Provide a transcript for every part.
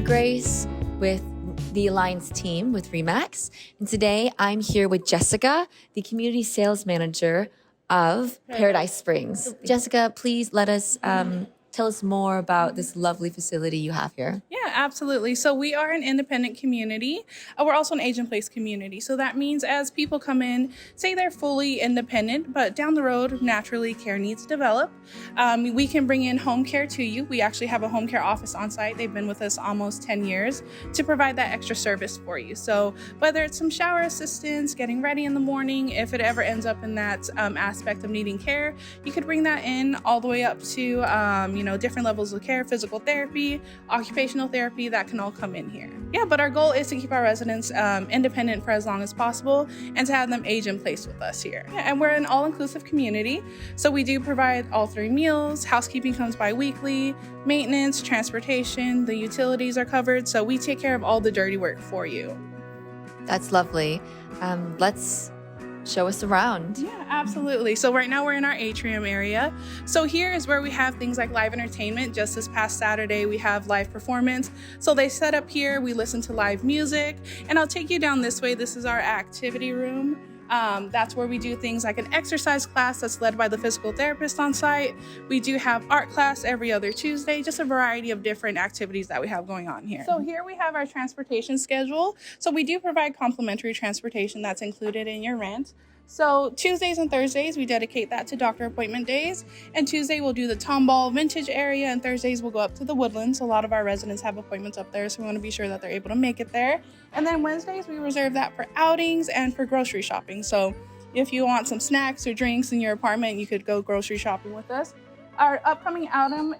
Grace with the Alliance team with Remax. And today I'm here with Jessica, the Community Sales Manager of Paradise Springs. Jessica, please let us tell us more about this lovely facility you have here. Yeah, absolutely. So we are an independent community. We're also an age-in-place community. So that means as people come in, say they're fully independent, but down the road, naturally, care needs to develop. We can bring in home care to you. We actually have a home care office on site. They've been with us almost 10 years to provide that extra service for you. So whether it's some shower assistance, getting ready in the morning, if it ever ends up in that aspect of needing care, you could bring that in all the way up to, different levels of care, physical therapy, occupational therapy, that can all come in here. Yeah, but our goal is to keep our residents independent for as long as possible and to have them age in place with us here. Yeah, and we're an all-inclusive community, so we do provide all 3 meals, housekeeping comes bi-weekly, maintenance, transportation, the utilities are covered, so we take care of all the dirty work for you. That's lovely. Let's show us around. Yeah, absolutely. So right now we're in our atrium area. So here is where we have things like live entertainment. Just this past Saturday, we have live performance. So they set up here, we listen to live music, and I'll take you down this way. This is our activity room. That's where we do things like an exercise class that's led by the physical therapist on site. We do have art class every other Tuesday, just a variety of different activities that we have going on here. So here we have our transportation schedule. So we do provide complimentary transportation that's included in your rent. So Tuesdays and Thursdays, we dedicate that to doctor appointment days. And Tuesday, we'll do the Tomball Vintage area, and Thursdays, we'll go up to the Woodlands. A lot of our residents have appointments up there, so we want to be sure that they're able to make it there. And then Wednesdays, we reserve that for outings and for grocery shopping. So if you want some snacks or drinks in your apartment, you could go grocery shopping with us. Our upcoming outing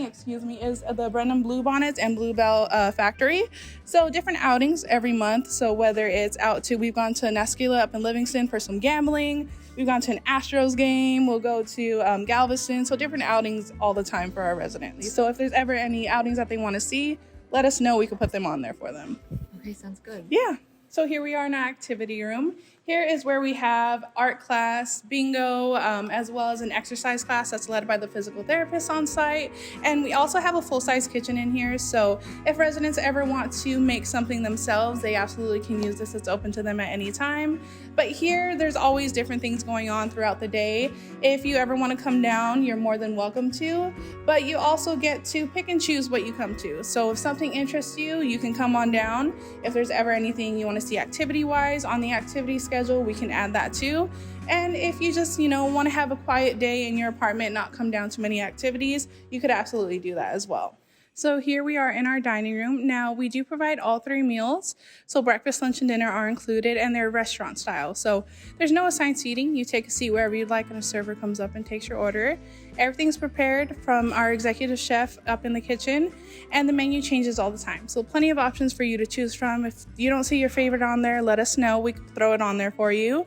is the Brenham Bluebonnets and Bluebell Factory. So different outings every month. So whether it's we've gone to Neskula up in Livingston for some gambling. We've gone to an Astros game. We'll go to Galveston. So different outings all the time for our residents. So if there's ever any outings that they want to see, let us know. We can put them on there for them. Okay, sounds good. Yeah. So here we are in our activity room. Here is where we have art class, bingo, as well as an exercise class that's led by the physical therapist on site. And we also have a full-size kitchen in here. So if residents ever want to make something themselves, they absolutely can use this. It's open to them at any time. But here, there's always different things going on throughout the day. If you ever want to come down, you're more than welcome to. But you also get to pick and choose what you come to. So if something interests you, you can come on down. If there's ever anything you want to see activity-wise on the activity schedule, we can add that too. And if you just, want to have a quiet day in your apartment, not come down to many activities, you could absolutely do that as well. So here we are in our dining room. Now we do provide all 3 meals. So breakfast, lunch, and dinner are included, and they're restaurant style. So there's no assigned seating. You take a seat wherever you'd like, and a server comes up and takes your order. Everything's prepared from our executive chef up in the kitchen, and the menu changes all the time. So plenty of options for you to choose from. If you don't see your favorite on there, let us know. We can throw it on there for you.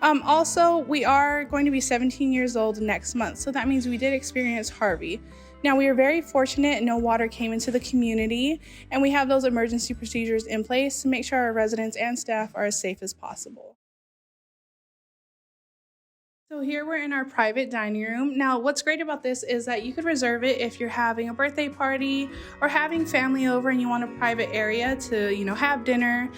Also, we are going to be 17 years old next month. So that means we did experience Harvey. Now, we are very fortunate no water came into the community, and we have those emergency procedures in place to make sure our residents and staff are as safe as possible. So here we're in our private dining room. Now, what's great about this is that you could reserve it if you're having a birthday party or having family over and you want a private area to, have dinner,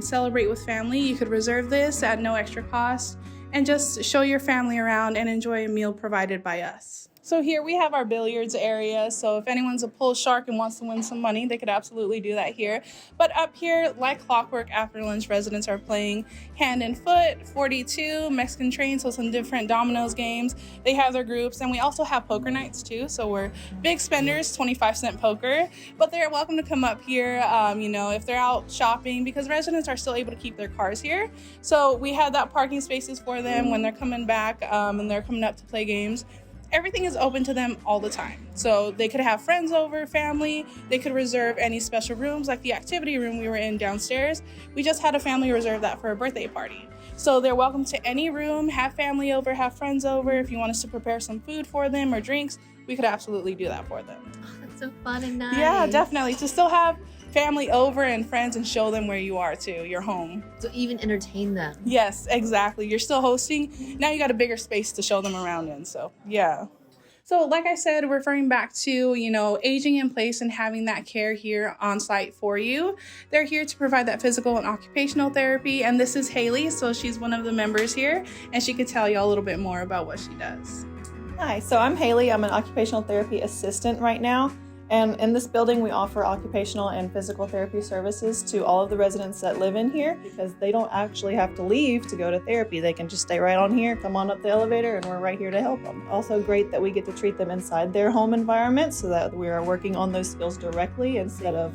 celebrate with family. You could reserve this at no extra cost and just show your family around and enjoy a meal provided by us. So here we have our billiards area. So if anyone's a pull shark and wants to win some money, they could absolutely do that here. But up here, like clockwork, after lunch, residents are playing hand and foot, 42, Mexican train, so some different dominoes games. They have their groups, and we also have poker nights too. So we're big spenders, 25-cent poker. But they're welcome to come up here, if they're out shopping, because residents are still able to keep their cars here. So we have that parking spaces for them when they're coming back and they're coming up to play games. Everything is open to them all the time. So they could have friends over, family. They could reserve any special rooms like the activity room we were in downstairs. We just had a family reserve that for a birthday party. So they're welcome to any room, have family over, have friends over. If you want us to prepare some food for them or drinks, we could absolutely do that for them. Oh, that's so fun and nice. Yeah, definitely. To still have family over and friends and show them where you are too, your home. So even entertain them. Yes, exactly. You're still hosting. Now you got a bigger space to show them around in. So yeah. So like I said, referring back to, aging in place and having that care here on site for you. They're here to provide that physical and occupational therapy. And this is Haley. So she's one of the members here, and she could tell you a little bit more about what she does. Hi, so I'm Haley. I'm an occupational therapy assistant right now. And in this building, we offer occupational and physical therapy services to all of the residents that live in here because they don't actually have to leave to go to therapy. They can just stay right on here, come on up the elevator, and we're right here to help them. Also great that we get to treat them inside their home environment so that we are working on those skills directly instead of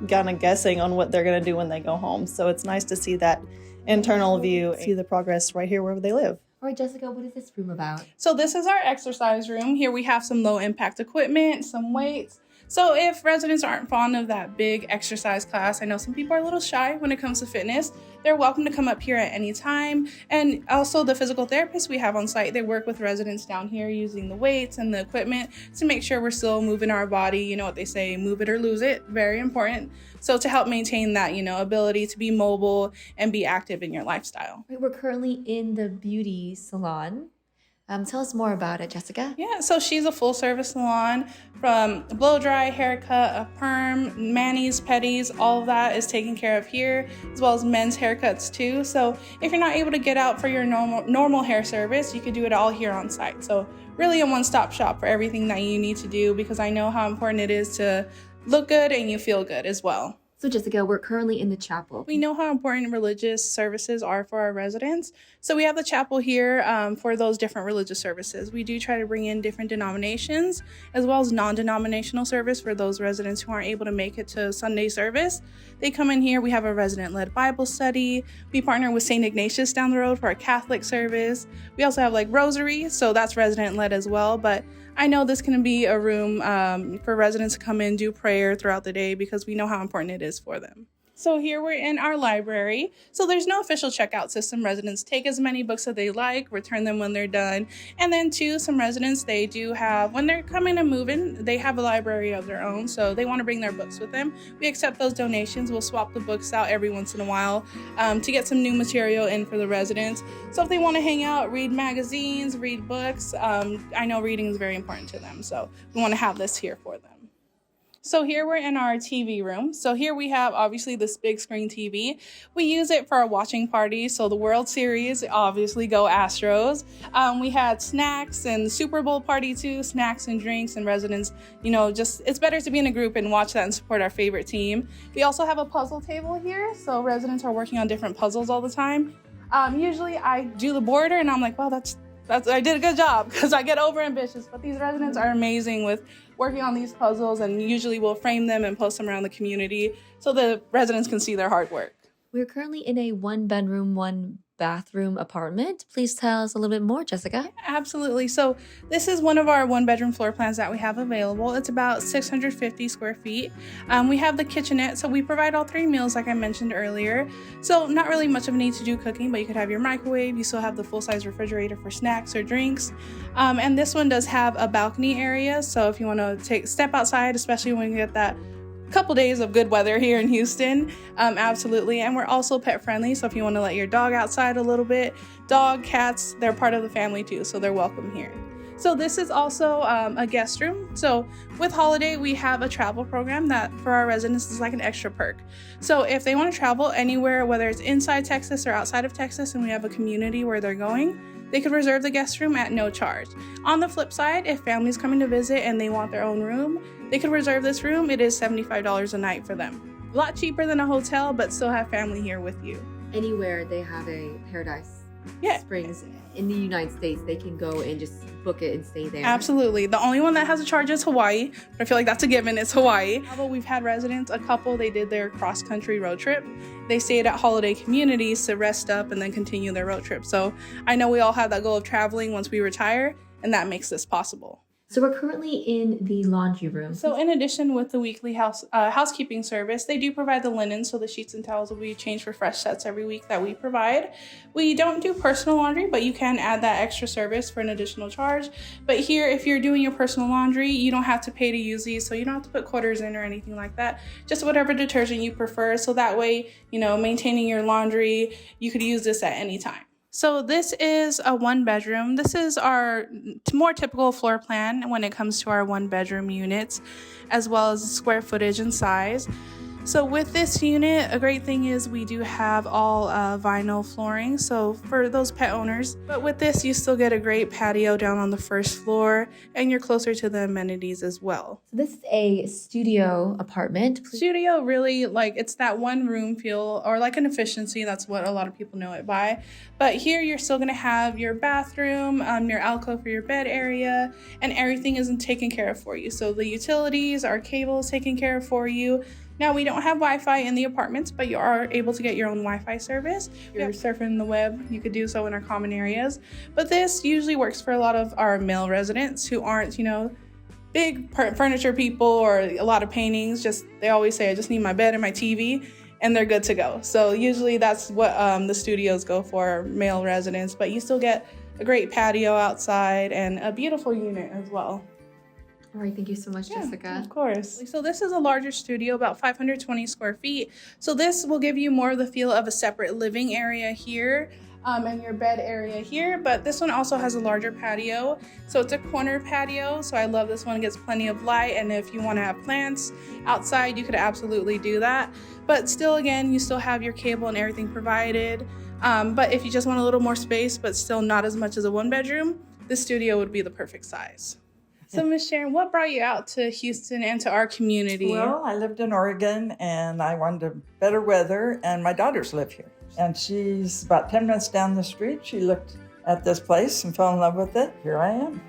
kind of guessing on what they're going to do when they go home. So it's nice to see that internal view, see the progress right here where they live. All right, Jessica, what is this room about? So this is our exercise room. Here we have some low impact equipment, some weights. So if residents aren't fond of that big exercise class, I know some people are a little shy when it comes to fitness, they're welcome to come up here at any time. And also the physical therapists we have on site, they work with residents down here using the weights and the equipment to make sure we're still moving our body. You know what they say, move it or lose it, very important. So to help maintain that, ability to be mobile and be active in your lifestyle. Right, we're currently in the beauty salon. Tell us more about it, Jessica. Yeah, so she's a full service salon from blow dry, haircut, a perm, manis, petties, all of that is taken care of here, as well as men's haircuts too. So if you're not able to get out for your normal hair service, you could do it all here on site. So really a one-stop shop for everything that you need to do, because I know how important it is to look good and you feel good as well. So Jessica, we're currently in the chapel. We know how important religious services are for our residents. So we have the chapel here for those different religious services. We do try to bring in different denominations as well as non-denominational service for those residents who aren't able to make it to Sunday service. They come in here. We have a resident-led Bible study. We partner with St. Ignatius down the road for our Catholic service. We also have rosary, so that's resident-led as well. But I know this can be a room for residents to come in, do prayer throughout the day, because we know how important it is for them. So here we're in our library. So there's no official checkout system. Residents take as many books as they like, return them when they're done. And then too, some residents, they do have, when they're coming and moving, they have a library of their own. So they want to bring their books with them. We accept those donations. We'll swap the books out every once in a while to get some new material in for the residents. So if they want to hang out, read magazines, read books, I know reading is very important to them. So we want to have this here for them. So here we're in our TV room. So here we have obviously this big screen TV. We use it for our watching parties. So the World Series, obviously go Astros. We had snacks and Super Bowl party too, snacks and drinks, and residents, just it's better to be in a group and watch that and support our favorite team. We also have a puzzle table here. So residents are working on different puzzles all the time. Usually I do the border and I'm like, well, I did a good job, because I get over ambitious, but these residents are amazing with working on these puzzles, and usually we'll frame them and post them around the community so the residents can see their hard work. We're currently in a 1-bedroom, 1-bathroom apartment. Please tell us a little bit more, Jessica. Absolutely. So this is one of our 1-bedroom floor plans that we have available. It's about 650 square feet. We have the kitchenette, so we provide all 3 meals like I mentioned earlier. So not really much of a need to do cooking, but you could have your microwave. You still have the full-size refrigerator for snacks or drinks. And this one does have a balcony area. So if you want to step outside, especially when you get that couple days of good weather here in Houston, absolutely. And we're also pet friendly, so if you want to let your dog outside a little bit, dog, cats, they're part of the family too, so they're welcome here. So this is also a guest room. So with Holiday, we have a travel program that for our residents is like an extra perk. So if they want to travel anywhere, whether it's inside Texas or outside of Texas, and we have a community where they're going, they could reserve the guest room at no charge. On the flip side, if families coming to visit and they want their own room, they could reserve this room. It is $75 a night for them. A lot cheaper than a hotel, but still have family here with you. Anywhere they have a Paradise Yeah. Springs in the United States, they can go and just book it and stay there. Absolutely. The only one that has a charge is Hawaii, but I feel like that's a given. It's Hawaii. But we've had residents, a couple, they did their cross-country road trip. They stayed at Holiday Communities to rest up and then continue their road trip. So I know we all have that goal of traveling once we retire, and that makes this possible. So we're currently in the laundry room. So in addition with the weekly housekeeping service, they do provide the linen, so the sheets and towels will be changed for fresh sets every week that we provide. We don't do personal laundry, but you can add that extra service for an additional charge. But here, if you're doing your personal laundry, you don't have to pay to use these, so you don't have to put quarters in or anything like that. Just whatever detergent you prefer, so that way, maintaining your laundry, you could use this at any time. So this is a one bedroom. This is our more typical floor plan when it comes to our one bedroom units, as well as square footage and size. So with this unit, a great thing is we do have all vinyl flooring, so for those pet owners. But with this, you still get a great patio down on the first floor, and you're closer to the amenities as well. So this is a studio apartment. Studio, really, like, it's that one room feel, or like an efficiency. That's what a lot of people know it by. But here you're still going to have your bathroom, your alcove for your bed area, and everything isn't taken care of for you. So the utilities, our cables taken care of for you. Now, we don't have Wi-Fi in the apartments, but you are able to get your own Wi-Fi service. If you're surfing the web, you could do so in our common areas. But this usually works for a lot of our male residents who aren't, big furniture people or a lot of paintings. They always say, I just need my bed and my TV, and they're good to go. So usually that's what the studios go for, male residents. But you still get a great patio outside and a beautiful unit as well. All right, thank you so much, Jessica. Of course. So this is a larger studio, about 520 square feet. So this will give you more of the feel of a separate living area here and your bed area here. But this one also has a larger patio. So it's a corner patio. So I love this one. It gets plenty of light. And if you want to have plants outside, you could absolutely do that. But still, again, you still have your cable and everything provided. But if you just want a little more space, but still not as much as a one bedroom, this studio would be the perfect size. So, Ms. Sharon, what brought you out to Houston and to our community? Well, I lived in Oregon and I wanted better weather, and my daughters live here. And she's about 10 minutes down the street. She looked at this place and fell in love with it. Here I am.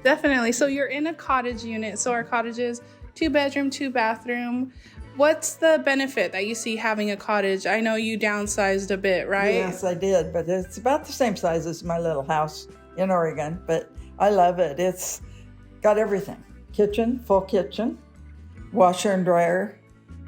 Definitely. So you're in a cottage unit. So our cottage is 2-bedroom, 2-bathroom. What's the benefit that you see having a cottage? I know you downsized a bit, right? Yes, I did, but it's about the same size as my little house in Oregon, but I love it. It's got everything. Kitchen, full kitchen, washer and dryer.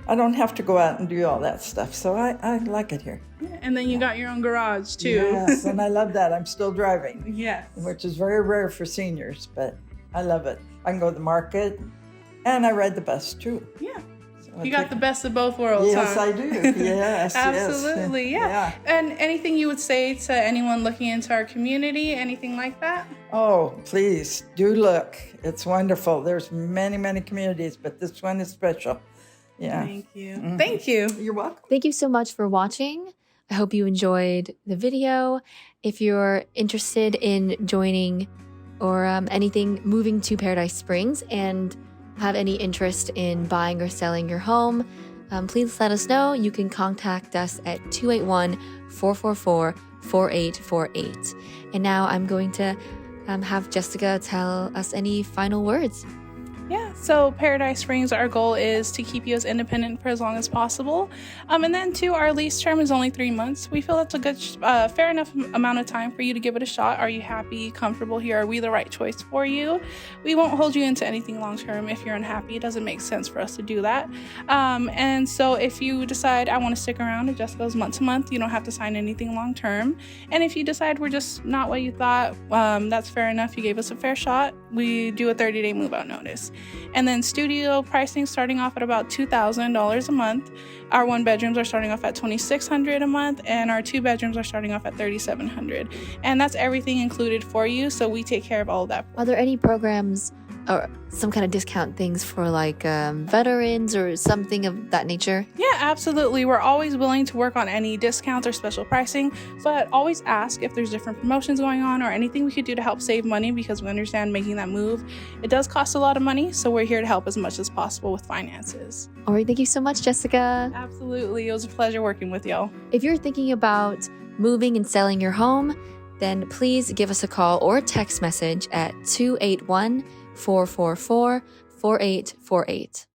I don't have to go out and do all that stuff, so I like it here. Yeah, and then you got your own garage too. Yes, and I love that. I'm still driving. Yes. Which is very rare for seniors, but I love it. I can go to the market, and I ride the bus too. Yeah. So You got the best of both worlds, Yes, huh? I do. Yes, Absolutely, yes. yeah. And anything you would say to anyone looking into our community, anything like that? Oh, please do look. It's wonderful. There's many, many communities, but this one is special. Yeah. Thank you. Thank you. You're welcome. Thank you so much for watching. I hope you enjoyed the video. If you're interested in joining or moving to Paradise Springs and have any interest in buying or selling your home, please let us know. You can contact us at 281-444-4848. And now I'm going to have Jessica tell us any final words. Yeah, so Paradise Springs, our goal is to keep you as independent for as long as possible. And then, too, our lease term is only 3 months. We feel that's a good, fair enough amount of time for you to give it a shot. Are you happy, comfortable here? Are we the right choice for you? We won't hold you into anything long term if you're unhappy. It doesn't make sense for us to do that. And so if you decide, I want to stick around, it just goes month to month. You don't have to sign anything long term. And if you decide we're just not what you thought, that's fair enough. You gave us a fair shot. We do a 30-day move-out notice. And then studio pricing starting off at about $2,000 a month. Our 1 bedrooms are starting off at $2,600 a month, and our 2 bedrooms are starting off at $3,700. And that's everything included for you, so we take care of all of that. Are there any programs or some kind of discount things for like veterans or something of that nature? Yeah, absolutely. We're always willing to work on any discounts or special pricing, but always ask if there's different promotions going on or anything we could do to help save money, because we understand making that move, it does cost a lot of money, so we're here to help as much as possible with finances. All right, thank you so much, Jessica. Absolutely. It was a pleasure working with y'all. If you're thinking about moving and selling your home, then please give us a call or text message at 281-444-4848.